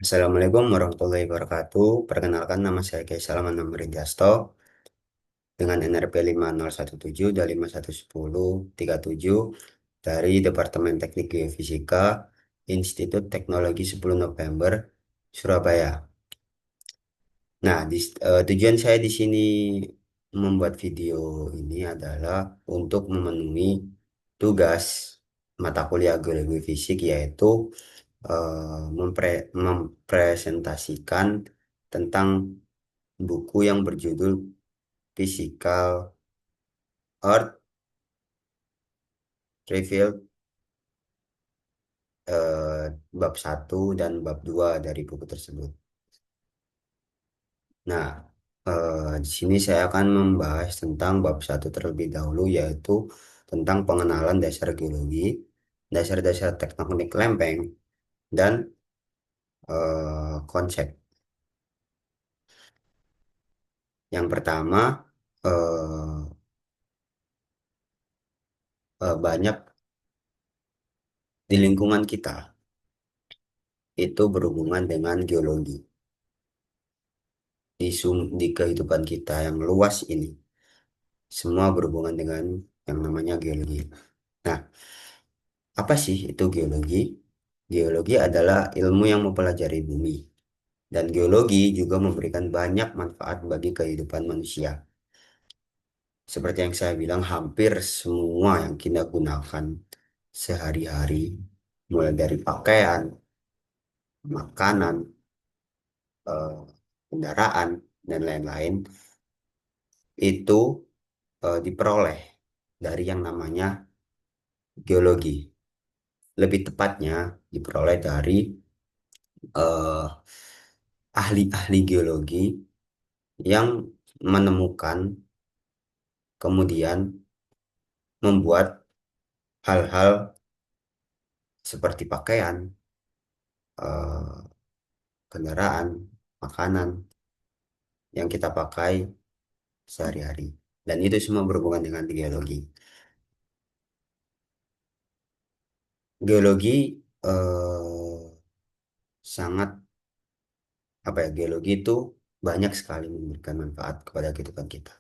Assalamualaikum warahmatullahi wabarakatuh. Perkenalkan nama saya Kaisal Manamuri Dasto dengan NRP 5017251137 dari Departemen Teknik Geofisika Institut Teknologi 10 November Surabaya. Nah, tujuan saya di sini membuat video ini adalah untuk memenuhi tugas mata kuliah geologi fisik yaitu mempresentasikan tentang buku yang berjudul Physical Earth Revealed, bab satu dan bab 2 dari buku tersebut. Nah, di sini saya akan membahas tentang bab satu terlebih dahulu, yaitu tentang pengenalan dasar geologi, dasar-dasar tektonik lempeng, dan konsep. Yang pertama, eh, banyak di lingkungan kita itu berhubungan dengan geologi. Di kehidupan kita yang luas ini, semua berhubungan dengan yang namanya geologi. Nah, apa sih itu geologi? Geologi adalah ilmu yang mempelajari bumi. Dan geologi juga memberikan banyak manfaat bagi kehidupan manusia. Seperti yang saya bilang, hampir semua yang kita gunakan sehari-hari, mulai dari pakaian, makanan, eh, kendaraan, dan lain-lain, itu diperoleh dari yang namanya geologi. Lebih tepatnya diperoleh dari eh, ahli-ahli geologi yang menemukan kemudian membuat hal-hal seperti pakaian, eh, kendaraan, makanan yang kita pakai sehari-hari. Dan itu semua berhubungan dengan geologi. Geologi sangat apa ya? Geologi itu banyak sekali memberikan manfaat kepada kehidupan kita.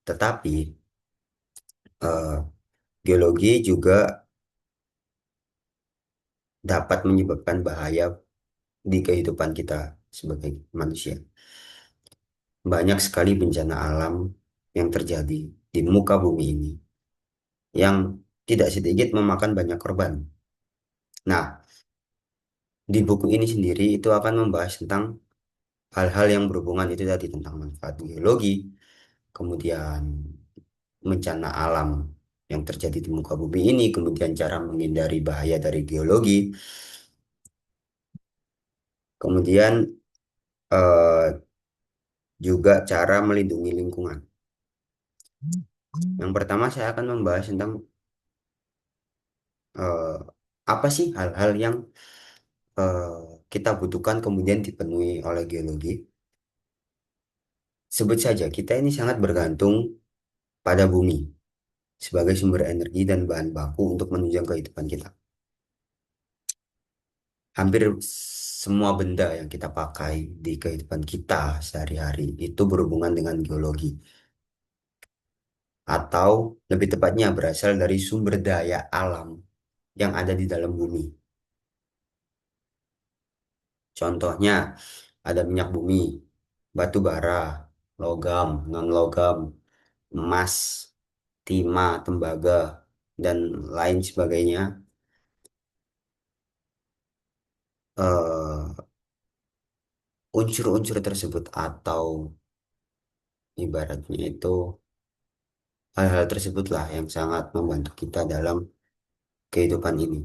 Tetapi eh, geologi juga dapat menyebabkan bahaya di kehidupan kita sebagai manusia. Banyak sekali bencana alam yang terjadi di muka bumi ini yang tidak sedikit memakan banyak korban. Nah, di buku ini sendiri itu akan membahas tentang hal-hal yang berhubungan itu tadi tentang manfaat geologi, kemudian bencana alam yang terjadi di muka bumi ini, kemudian cara menghindari bahaya dari geologi, kemudian eh, juga cara melindungi lingkungan. Yang pertama saya akan membahas tentang eh, apa sih hal-hal yang eh, kita butuhkan kemudian dipenuhi oleh geologi. Sebut saja kita ini sangat bergantung pada bumi sebagai sumber energi dan bahan baku untuk menunjang kehidupan kita. Hampir semua benda yang kita pakai di kehidupan kita sehari-hari itu berhubungan dengan geologi atau lebih tepatnya berasal dari sumber daya alam yang ada di dalam bumi. Contohnya ada minyak bumi, batu bara, logam, non-logam, emas, timah, tembaga, dan lain sebagainya. Unsur-unsur tersebut atau ibaratnya itu hal-hal tersebutlah yang sangat membantu kita dalam kehidupan ini.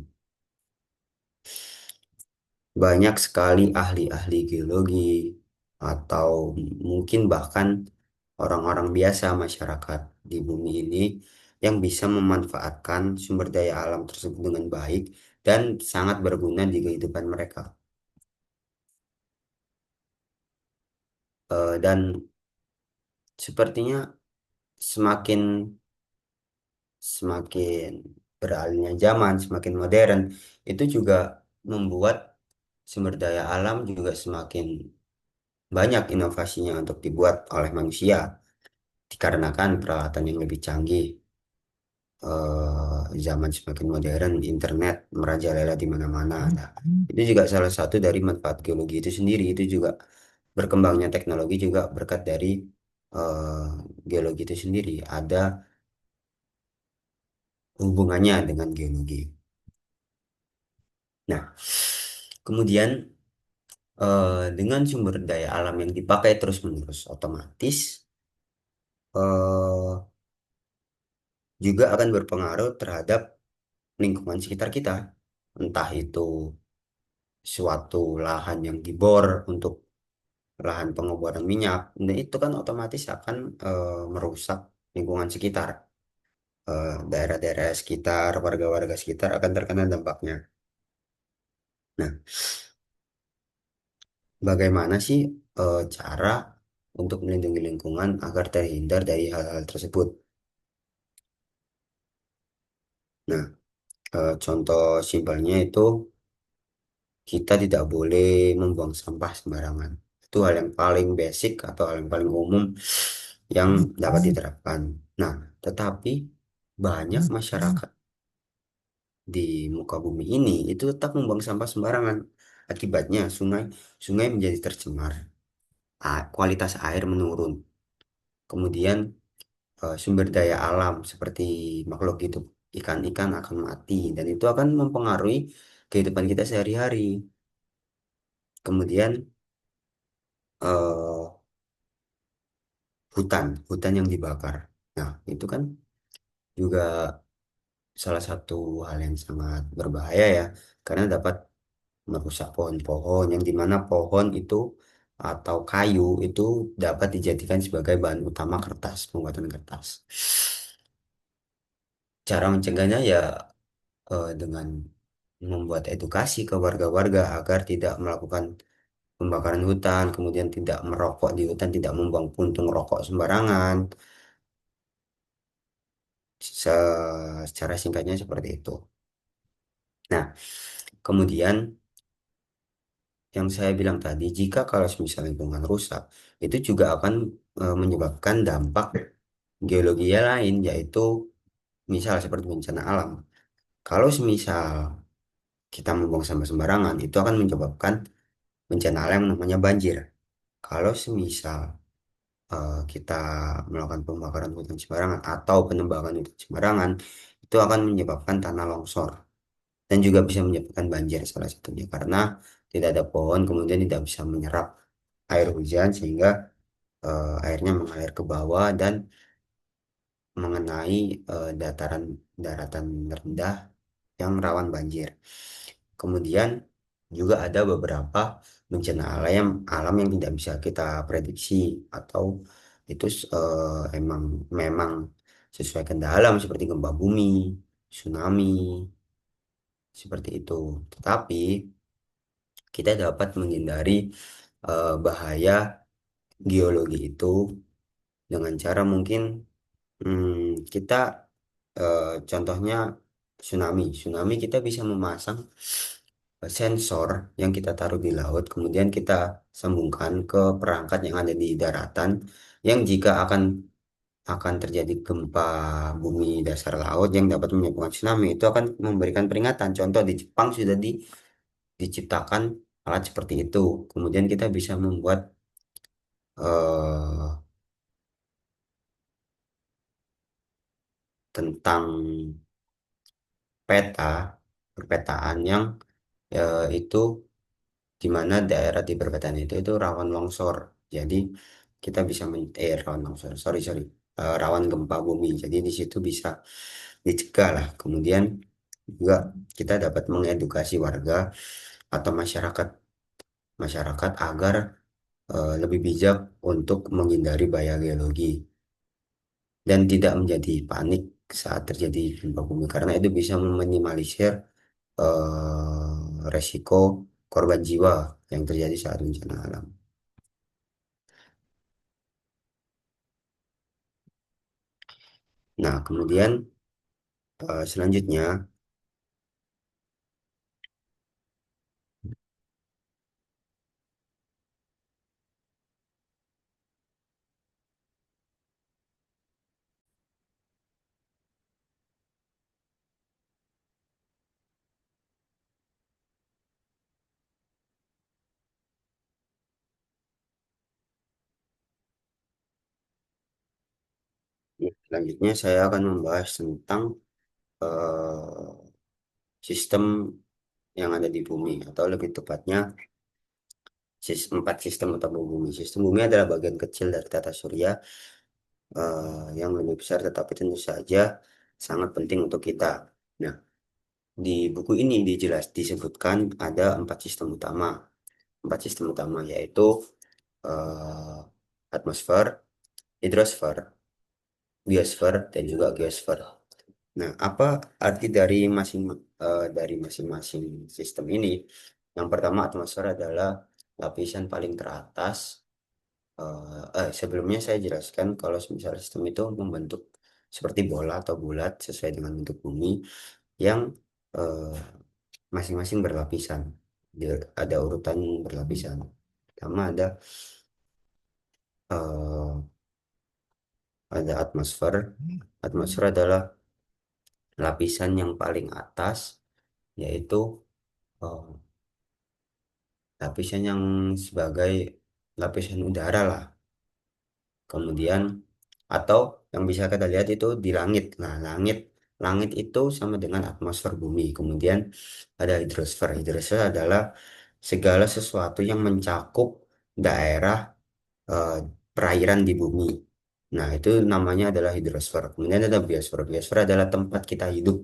Banyak sekali ahli-ahli geologi atau mungkin bahkan orang-orang biasa masyarakat di bumi ini yang bisa memanfaatkan sumber daya alam tersebut dengan baik dan sangat berguna di kehidupan mereka. Dan sepertinya semakin semakin beralihnya zaman, semakin modern, itu juga membuat sumber daya alam juga semakin banyak inovasinya untuk dibuat oleh manusia dikarenakan peralatan yang lebih canggih, zaman semakin modern, internet merajalela di mana-mana. Nah, itu juga salah satu dari manfaat geologi itu sendiri. Itu juga berkembangnya teknologi juga berkat dari eh, geologi itu sendiri. Ada hubungannya dengan geologi. Nah, kemudian dengan sumber daya alam yang dipakai terus-menerus, otomatis eh, juga akan berpengaruh terhadap lingkungan sekitar kita. Entah itu suatu lahan yang dibor untuk lahan pengeboran minyak, nah itu kan otomatis akan merusak lingkungan sekitar. Daerah-daerah sekitar, warga-warga sekitar akan terkena dampaknya. Nah, bagaimana sih cara untuk melindungi lingkungan agar terhindar dari hal-hal tersebut? Nah, contoh simpelnya itu kita tidak boleh membuang sampah sembarangan. Itu hal yang paling basic atau hal yang paling umum yang dapat diterapkan. Nah, tetapi banyak masyarakat di muka bumi ini itu tetap membuang sampah sembarangan. Akibatnya sungai menjadi tercemar, kualitas air menurun. Kemudian sumber daya alam seperti makhluk hidup ikan-ikan akan mati dan itu akan mempengaruhi kehidupan kita sehari-hari. Kemudian eh, hutan yang dibakar. Nah, itu kan juga salah satu hal yang sangat berbahaya ya, karena dapat merusak pohon-pohon yang dimana pohon itu atau kayu itu dapat dijadikan sebagai bahan utama kertas, pembuatan kertas. Cara mencegahnya ya dengan membuat edukasi ke warga-warga agar tidak melakukan pembakaran hutan, kemudian tidak merokok di hutan, tidak membuang puntung rokok sembarangan. Secara singkatnya seperti itu. Nah, kemudian yang saya bilang tadi, jika kalau misalnya lingkungan rusak, itu juga akan menyebabkan dampak geologi yang lain, yaitu misal seperti bencana alam. Kalau semisal kita membuang sampah sembarangan, itu akan menyebabkan bencana alam yang namanya banjir. Kalau semisal kita melakukan pembakaran hutan sembarangan atau penebangan hutan sembarangan, itu akan menyebabkan tanah longsor dan juga bisa menyebabkan banjir salah satunya karena tidak ada pohon kemudian tidak bisa menyerap air hujan sehingga airnya mengalir ke bawah dan mengenai dataran daratan rendah yang rawan banjir. Kemudian juga ada beberapa bencana alam yang tidak bisa kita prediksi atau itu emang memang sesuai kendala alam seperti gempa bumi, tsunami, seperti itu. Tetapi kita dapat menghindari bahaya geologi itu dengan cara mungkin kita contohnya tsunami kita bisa memasang sensor yang kita taruh di laut, kemudian kita sambungkan ke perangkat yang ada di daratan, yang jika akan terjadi gempa bumi dasar laut yang dapat menyebabkan tsunami, itu akan memberikan peringatan. Contoh di Jepang sudah diciptakan alat seperti itu. Kemudian kita bisa membuat eh, tentang peta, perpetaan yang itu di mana daerah di perbatasan itu rawan longsor. Jadi kita bisa rawan longsor, sorry, rawan gempa bumi. Jadi di situ bisa dicegah lah. Kemudian juga kita dapat mengedukasi warga atau masyarakat agar lebih bijak untuk menghindari bahaya geologi dan tidak menjadi panik saat terjadi gempa bumi karena itu bisa meminimalisir resiko korban jiwa yang terjadi saat bencana alam. Nah, kemudian selanjutnya Ya, selanjutnya saya akan membahas tentang eh, sistem yang ada di bumi, atau lebih tepatnya empat sistem utama bumi. Sistem bumi adalah bagian kecil dari tata surya yang lebih besar, tetapi tentu saja sangat penting untuk kita. Nah, di buku ini disebutkan ada empat sistem utama. Empat sistem utama yaitu eh, atmosfer, hidrosfer, biosfer, dan juga geosfer. Nah, apa arti dari masing-masing sistem ini? Yang pertama, atmosfer adalah lapisan paling teratas. Sebelumnya saya jelaskan kalau misal sistem itu membentuk seperti bola atau bulat sesuai dengan bentuk bumi yang eh, masing-masing berlapisan. Ada urutan berlapisan. Pertama eh, ada atmosfer. Atmosfer adalah lapisan yang paling atas, yaitu eh, lapisan yang sebagai lapisan udara lah. Kemudian atau yang bisa kita lihat itu di langit. Nah, langit itu sama dengan atmosfer bumi. Kemudian ada hidrosfer. Hidrosfer adalah segala sesuatu yang mencakup daerah eh, perairan di bumi. Nah, itu namanya adalah hidrosfer. Kemudian ada biosfer. Biosfer adalah tempat kita hidup,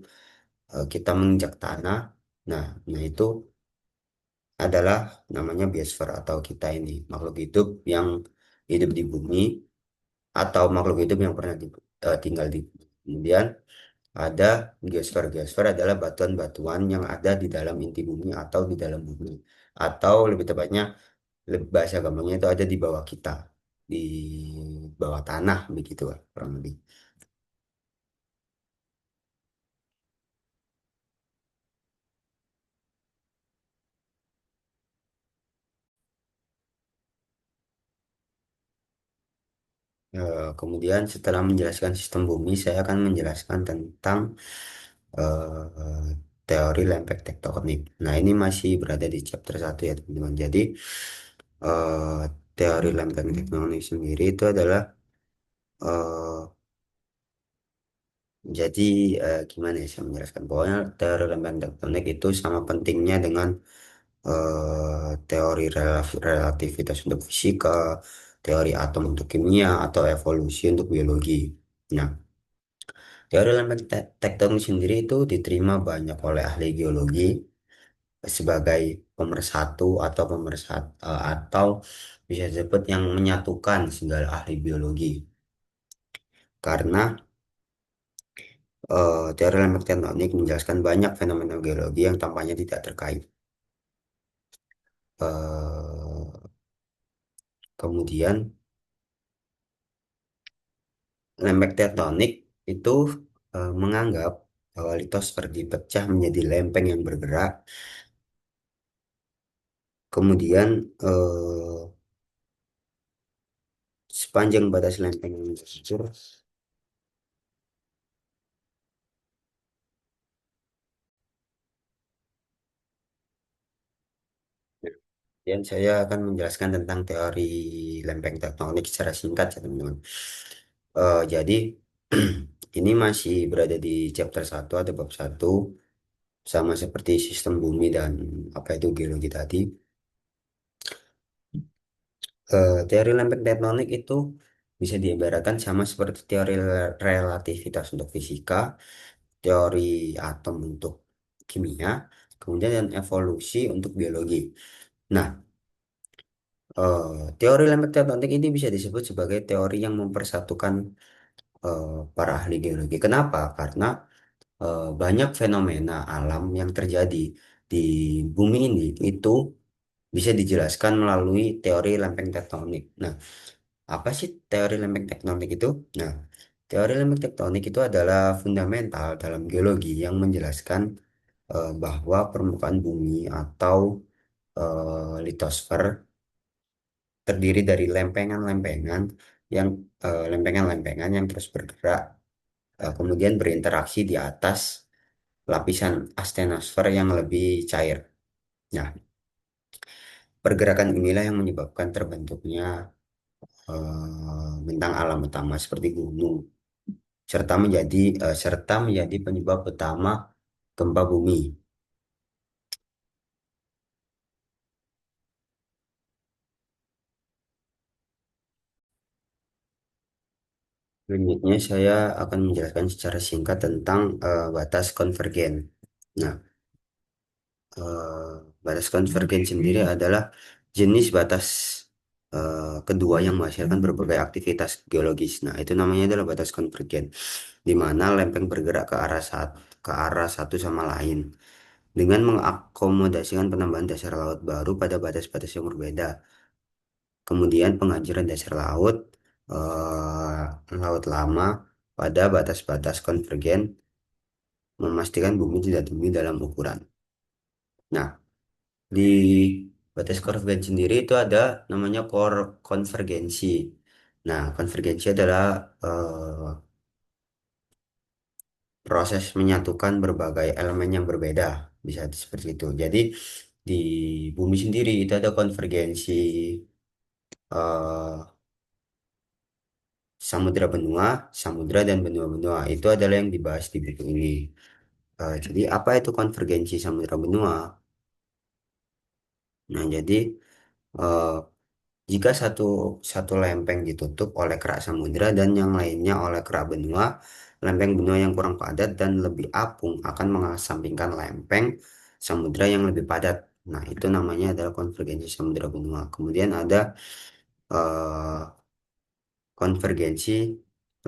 kita menginjak tanah. Nah, itu adalah namanya biosfer, atau kita ini makhluk hidup yang hidup di bumi, atau makhluk hidup yang pernah tinggal di bumi. Kemudian ada geosfer. Geosfer adalah batuan-batuan yang ada di dalam inti bumi atau di dalam bumi, atau lebih tepatnya, bahasa gampangnya itu ada di bawah kita, di bawah tanah begitu lah kurang lebih. Kemudian setelah menjelaskan sistem bumi, saya akan menjelaskan tentang eh, teori lempeng tektonik. Nah, ini masih berada di chapter satu ya teman-teman. Jadi eh, teori lempeng tektonik sendiri itu adalah eh, jadi gimana ya saya menjelaskan. Pokoknya teori lempeng tektonik itu sama pentingnya dengan teori relativitas untuk fisika, teori atom untuk kimia, atau evolusi untuk biologi. Nah, teori lempeng tektonik sendiri itu diterima banyak oleh ahli geologi sebagai pemersatu, atau atau bisa disebut yang menyatukan segala ahli biologi. Karena teori lempeng tektonik menjelaskan banyak fenomena geologi yang tampaknya tidak terkait. Eh, Kemudian lempeng tektonik itu menganggap bahwa litosfer dipecah menjadi lempeng yang bergerak. Kemudian sepanjang batas lempeng yang tersebut, dan saya akan menjelaskan tentang teori lempeng tektonik secara singkat ya teman-teman. Jadi ini masih berada di chapter satu atau bab satu, sama seperti sistem bumi dan apa itu geologi tadi. Teori lempeng tektonik itu bisa diibaratkan sama seperti teori relativitas untuk fisika, teori atom untuk kimia, kemudian dan evolusi untuk biologi. Nah, teori lempeng tektonik ini bisa disebut sebagai teori yang mempersatukan eh, para ahli geologi. Kenapa? Karena banyak fenomena alam yang terjadi di bumi ini itu bisa dijelaskan melalui teori lempeng tektonik. Nah, apa sih teori lempeng tektonik itu? Nah, teori lempeng tektonik itu adalah fundamental dalam geologi yang menjelaskan bahwa permukaan bumi atau litosfer terdiri dari lempengan-lempengan yang terus bergerak, kemudian berinteraksi di atas lapisan astenosfer yang lebih cair. Nah, pergerakan inilah yang menyebabkan terbentuknya bentang alam utama seperti gunung, serta menjadi penyebab utama gempa bumi. Berikutnya saya akan menjelaskan secara singkat tentang batas konvergen. Nah, eh, batas konvergen sendiri adalah jenis batas kedua yang menghasilkan berbagai aktivitas geologis. Nah, itu namanya adalah batas konvergen, di mana lempeng bergerak ke arah satu sama lain dengan mengakomodasikan penambahan dasar laut baru pada batas-batas yang berbeda. Kemudian penghancuran dasar laut, laut lama pada batas-batas konvergen memastikan bumi tidak tumbuh dalam ukuran. Nah, di batas konvergensi sendiri itu ada namanya konvergensi. Nah, konvergensi adalah proses menyatukan berbagai elemen yang berbeda, bisa seperti itu. Jadi di bumi sendiri itu ada konvergensi eh, samudra benua, samudra dan benua-benua. Itu adalah yang dibahas di buku ini. Jadi apa itu konvergensi samudra benua? Nah, jadi eh, jika satu satu lempeng ditutup oleh kerak samudra dan yang lainnya oleh kerak benua, lempeng benua yang kurang padat dan lebih apung akan mengesampingkan lempeng samudra yang lebih padat. Nah, itu namanya adalah konvergensi samudra benua. Kemudian ada eh, konvergensi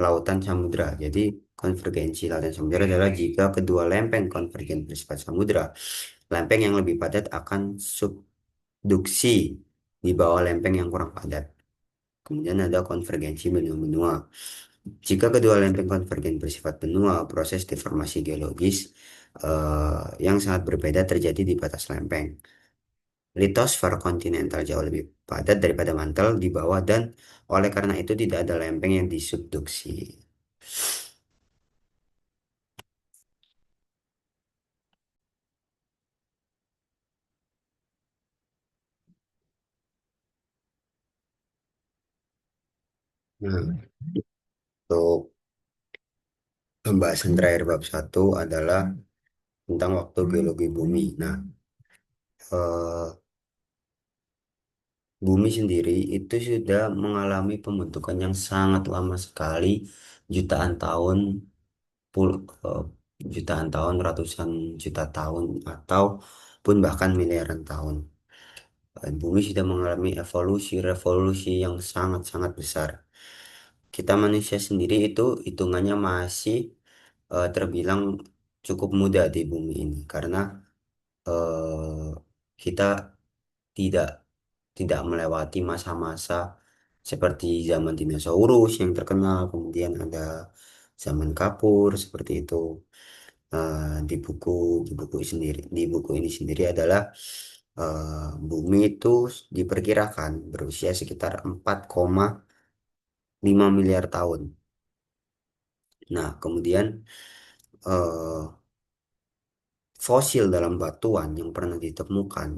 lautan samudra. Jadi, konvergensi lautan samudra adalah jika kedua lempeng konvergen bersifat samudra, lempeng yang lebih padat akan subduksi di bawah lempeng yang kurang padat. Kemudian ada konvergensi benua-benua. Jika kedua lempeng konvergen bersifat benua, proses deformasi geologis yang sangat berbeda terjadi di batas lempeng. Litosfer kontinental jauh lebih padat daripada mantel di bawah dan oleh karena itu tidak ada lempeng yang disubduksi. Nah, untuk pembahasan terakhir bab satu adalah tentang waktu geologi bumi. Nah, eh, bumi sendiri itu sudah mengalami pembentukan yang sangat lama sekali, jutaan tahun, pul, eh, jutaan tahun, ratusan juta tahun, atau pun bahkan miliaran tahun. Bumi sudah mengalami evolusi, revolusi yang sangat-sangat besar. Kita manusia sendiri itu hitungannya masih terbilang cukup muda di bumi ini karena eh, kita tidak tidak melewati masa-masa seperti zaman dinosaurus yang terkenal, kemudian ada zaman kapur seperti itu. Di buku ini sendiri adalah bumi itu diperkirakan berusia sekitar 4,5 miliar tahun. Nah, kemudian eh, fosil dalam batuan yang pernah ditemukan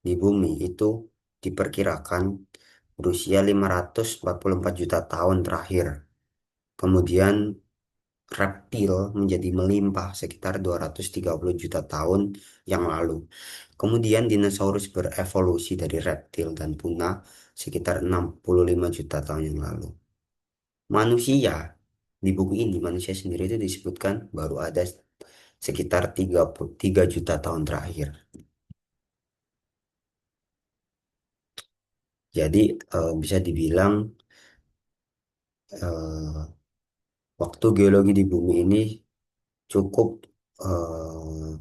di bumi itu diperkirakan berusia 544 juta tahun terakhir. Kemudian reptil menjadi melimpah sekitar 230 juta tahun yang lalu. Kemudian dinosaurus berevolusi dari reptil dan punah sekitar 65 juta tahun yang lalu. Manusia, di buku ini manusia sendiri itu disebutkan baru ada sekitar 33 juta tahun terakhir. Jadi bisa dibilang eh, waktu geologi di bumi ini cukup eh,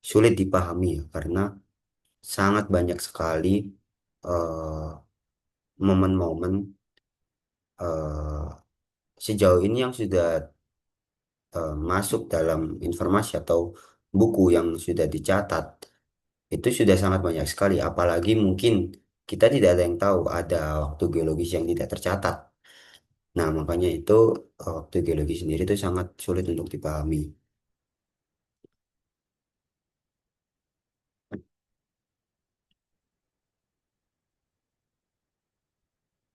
sulit dipahami ya, karena sangat banyak sekali eh, momen-momen eh, sejauh ini yang sudah masuk dalam informasi atau buku yang sudah dicatat itu sudah sangat banyak sekali. Apalagi mungkin kita tidak ada yang tahu ada waktu geologis yang tidak tercatat. Nah, makanya itu waktu geologi sendiri itu sangat sulit untuk dipahami.